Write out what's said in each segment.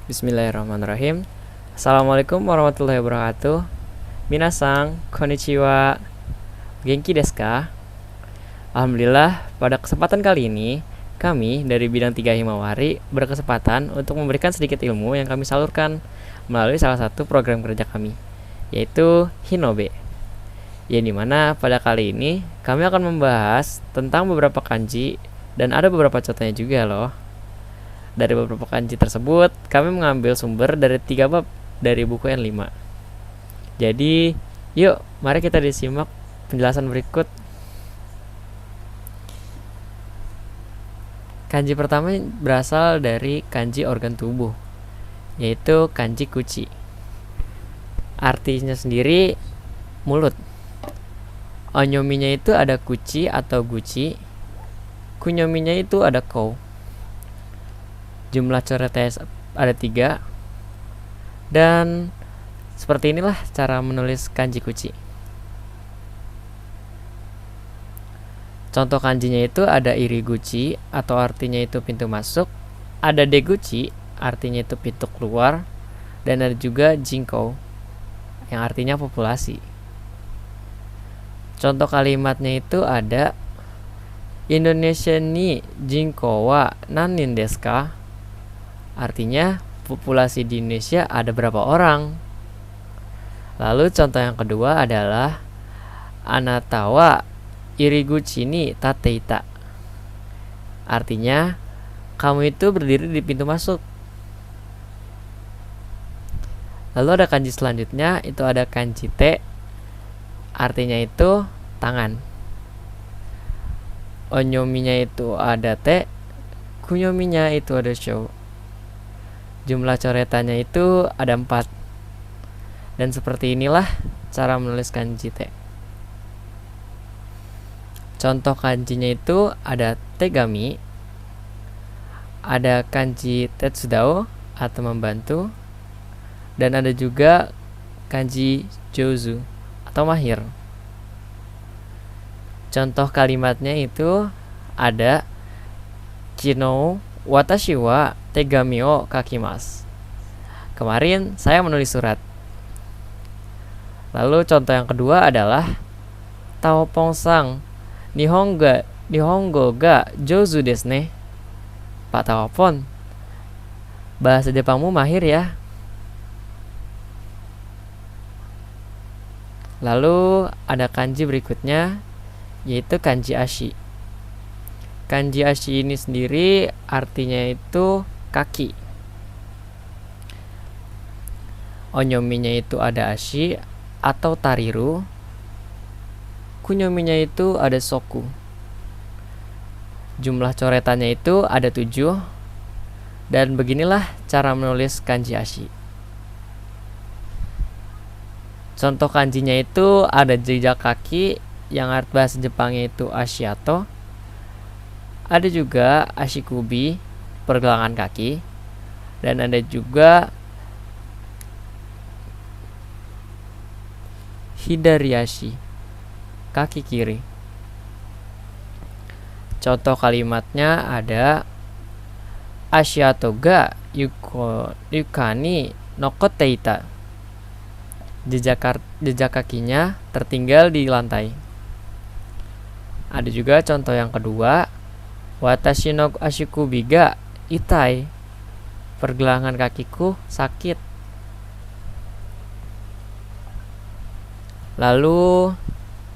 Bismillahirrahmanirrahim. Assalamualaikum warahmatullahi wabarakatuh. Minasang, konnichiwa, genki desu ka? Alhamdulillah, pada kesempatan kali ini, kami dari bidang 3 Himawari berkesempatan untuk memberikan sedikit ilmu yang kami salurkan melalui salah satu program kerja kami, yaitu Hinobe. Yang dimana pada kali ini kami akan membahas tentang beberapa kanji dan ada beberapa contohnya juga loh. Dari beberapa kanji tersebut, kami mengambil sumber dari 3 bab dari buku N5. Jadi, yuk, mari kita disimak penjelasan berikut. Kanji pertama berasal dari kanji organ tubuh, yaitu kanji kuchi. Artinya sendiri mulut. Onyominya itu ada kuchi atau guci, kunyominya itu ada kou. Jumlah coretnya ada 3. Dan seperti inilah cara menulis kanji kuchi. Contoh kanjinya itu ada iriguchi atau artinya itu pintu masuk, ada deguchi artinya itu pintu keluar, dan ada juga jinkou yang artinya populasi. Contoh kalimatnya itu ada Indonesia ni jinkou wa nanin desu ka? Artinya populasi di Indonesia ada berapa orang? Lalu contoh yang kedua adalah anata wa iriguchi ni tateita. Artinya kamu itu berdiri di pintu masuk. Lalu ada kanji selanjutnya, itu ada kanji te. Artinya itu tangan. Onyominya itu ada te, kunyominya itu ada shou. Jumlah coretannya itu ada 4. Dan seperti inilah cara menulis kanji te. Contoh kanjinya itu ada tegami, ada kanji tetsudao atau membantu, dan ada juga kanji jouzu atau mahir. Contoh kalimatnya itu ada kino watashi wa tegami o kakimasu. Kemarin saya menulis surat. Lalu contoh yang kedua adalah Taopong-sang Nihongo ga jouzu desu ne. Pak Taopon, bahasa Jepangmu mahir ya. Lalu ada kanji berikutnya, yaitu kanji ashi. Kanji ashi ini sendiri artinya itu kaki. Onyominya itu ada ashi atau tariru. Kunyominya itu ada soku. Jumlah coretannya itu ada 7. Dan beginilah cara menulis kanji ashi. Contoh kanjinya itu ada jejak kaki yang arti bahasa Jepangnya itu ashiato. Ada juga ashikubi, pergelangan kaki, dan ada juga hidariashi, kaki kiri. Contoh kalimatnya ada ashiato ga yukani nokoteita. Jejak kakinya tertinggal di lantai. Ada juga contoh yang kedua, watashi no ashikubi ga itai. Pergelangan kakiku sakit. Lalu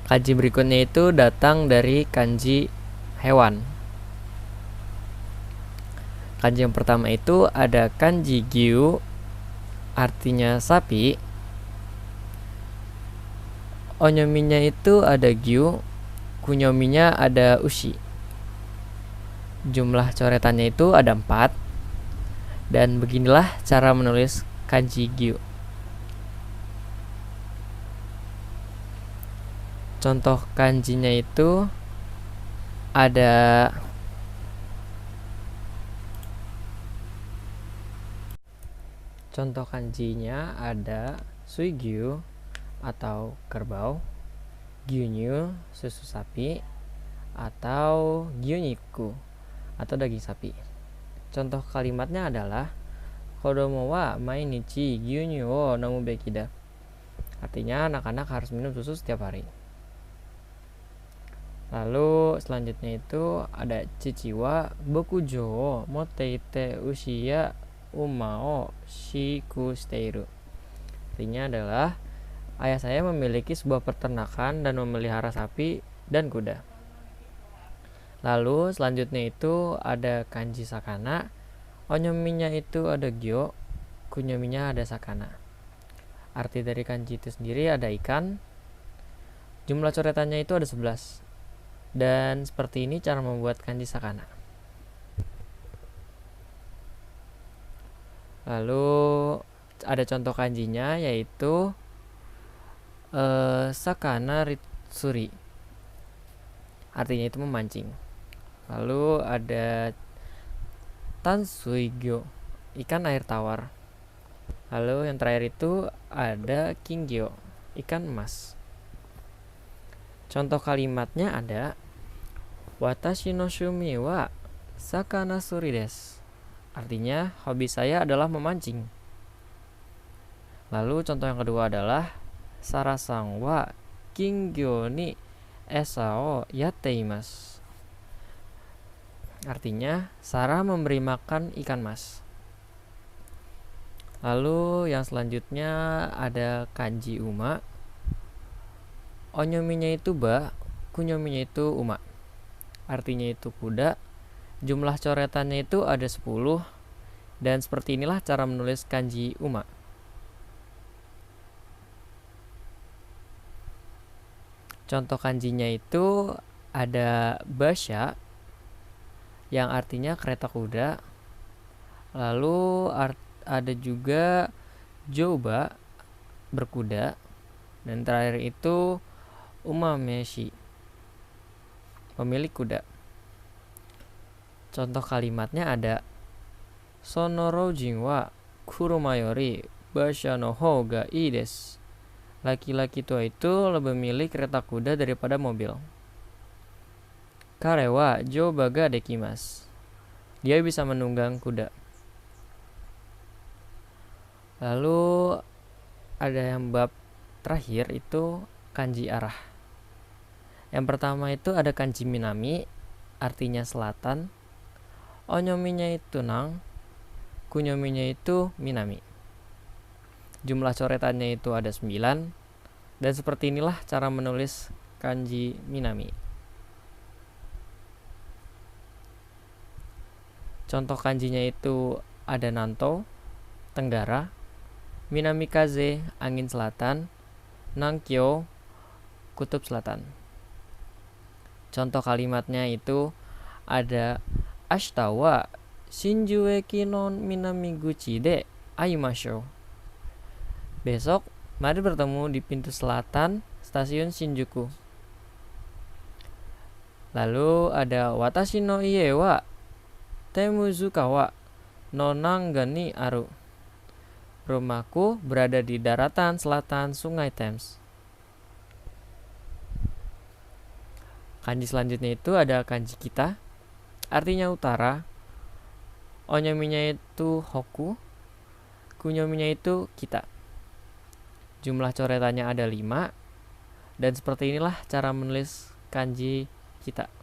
kanji berikutnya itu datang dari kanji hewan. Kanji yang pertama itu ada kanji gyu, artinya sapi. Onyominya itu ada gyu, kunyominya ada ushi. Jumlah coretannya itu ada 4. Dan beginilah cara menulis kanji gyu. Contoh kanjinya itu ada suigyu atau kerbau, gyunyu susu sapi, atau gyuniku atau daging sapi. Contoh kalimatnya adalah kodomo wa mainichi gyunyu o nomu beki da. Artinya anak-anak harus minum susu setiap hari. Lalu selanjutnya itu ada ciciwa bokujo o moteite usia umao shiku steiru. Artinya adalah ayah saya memiliki sebuah peternakan dan memelihara sapi dan kuda. Lalu selanjutnya itu ada kanji sakana. Onyominya itu ada gyo, kunyominya ada sakana. Arti dari kanji itu sendiri ada ikan. Jumlah coretannya itu ada 11. Dan seperti ini cara membuat kanji sakana. Lalu ada contoh kanjinya yaitu sakana ritsuri, artinya itu memancing. Lalu ada tansuigyo, ikan air tawar. Lalu yang terakhir itu ada kinggyo, ikan emas. Contoh kalimatnya ada watashi no shumi wa sakana suri desu, artinya hobi saya adalah memancing. Lalu contoh yang kedua adalah Sara-san wa kingyo ni esa o yatte imasu, artinya Sarah memberi makan ikan mas. Lalu yang selanjutnya ada kanji uma. Onyominya itu ba, kunyominya itu uma, artinya itu kuda. Jumlah coretannya itu ada 10. Dan seperti inilah cara menulis kanji uma. Contoh kanjinya itu ada basha, yang artinya kereta kuda. Lalu ada juga joba, berkuda. Dan terakhir itu umameshi, pemilik kuda. Contoh kalimatnya ada sono roujin wa kuruma yori basha no hou ga ii desu. Laki-laki tua itu lebih memilih kereta kuda daripada mobil. Kare wa joba ga dekimasu, dia bisa menunggang kuda. Lalu ada yang bab terakhir itu kanji arah. Yang pertama itu ada kanji minami, artinya selatan. Onyominya itu nang, kunyominya itu minami. Jumlah coretannya itu ada 9. Dan seperti inilah cara menulis kanji minami. Contoh kanjinya itu ada nanto, tenggara. Minamikaze, angin selatan. Nankyo, kutub selatan. Contoh kalimatnya itu ada ashita wa Shinju eki no minamiguchi de aimashou. Besok mari bertemu di pintu selatan stasiun Shinjuku. Lalu ada watashi no ie wa Temuzuka no nanga ni aru. Rumahku berada di daratan selatan Sungai Thames. Kanji selanjutnya itu ada kanji kita, artinya utara. Onyominya itu hoku, kunyominya itu kita. Jumlah coretannya ada 5. Dan seperti inilah cara menulis kanji kita.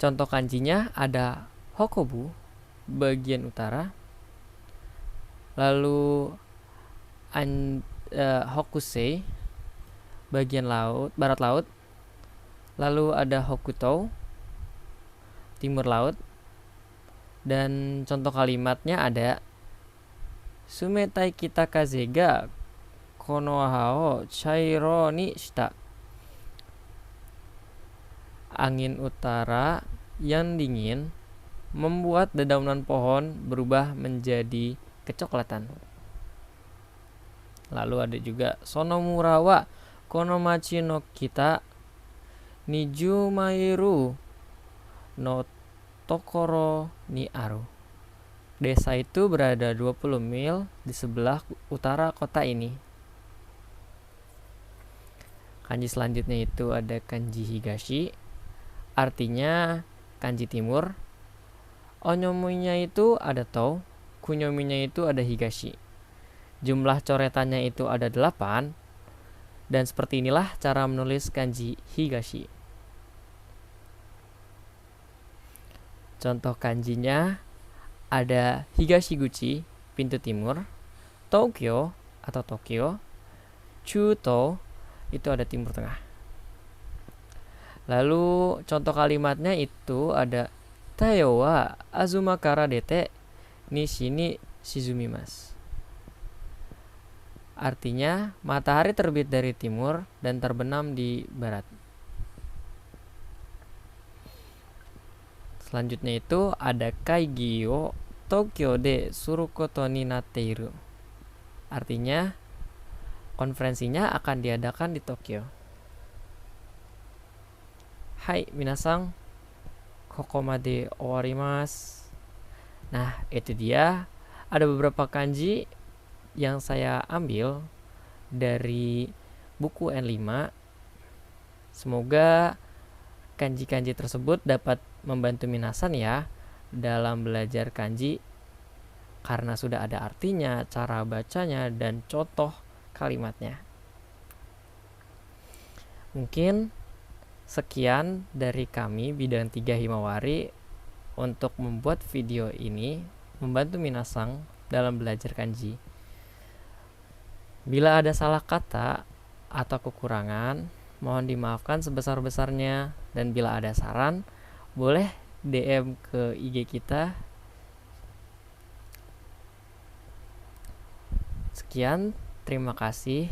Contoh kanjinya ada hokobu, bagian utara. Lalu hokusei, bagian laut, barat laut. Lalu ada hokuto, timur laut. Dan contoh kalimatnya ada sumetai kita kaze ga konoha o chairo ni shita. Angin utara yang dingin membuat dedaunan pohon berubah menjadi kecoklatan. Lalu ada juga sonomura wa konomachi no kita nijumairu no tokoro ni aru. Desa itu berada 20 mil di sebelah utara kota ini. Kanji selanjutnya itu ada kanji higashi, artinya kanji timur. Onyominya itu ada to, kunyominya itu ada higashi. Jumlah coretannya itu ada 8, dan seperti inilah cara menulis kanji higashi. Contoh kanjinya ada Higashiguchi, pintu timur, Tokyo atau Tokyo, Chuto, itu ada timur tengah. Lalu contoh kalimatnya itu ada Tayo wa azuma kara dete nishi ni shizumimasu. Artinya matahari terbit dari timur dan terbenam di barat. Selanjutnya itu ada kaigi o Tokyo de suru koto ni natteiru. Artinya konferensinya akan diadakan di Tokyo. Hai minasan, kokomade owarimasu. Nah, itu dia. Ada beberapa kanji yang saya ambil dari buku N5. Semoga kanji-kanji tersebut dapat membantu minasan ya dalam belajar kanji, karena sudah ada artinya, cara bacanya, dan contoh kalimatnya. Mungkin sekian dari kami Bidang 3 Himawari untuk membuat video ini membantu minasan dalam belajar kanji. Bila ada salah kata atau kekurangan, mohon dimaafkan sebesar-besarnya, dan bila ada saran, boleh DM ke IG kita. Sekian, terima kasih.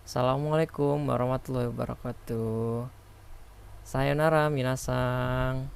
Assalamualaikum warahmatullahi wabarakatuh. Sayonara minasan.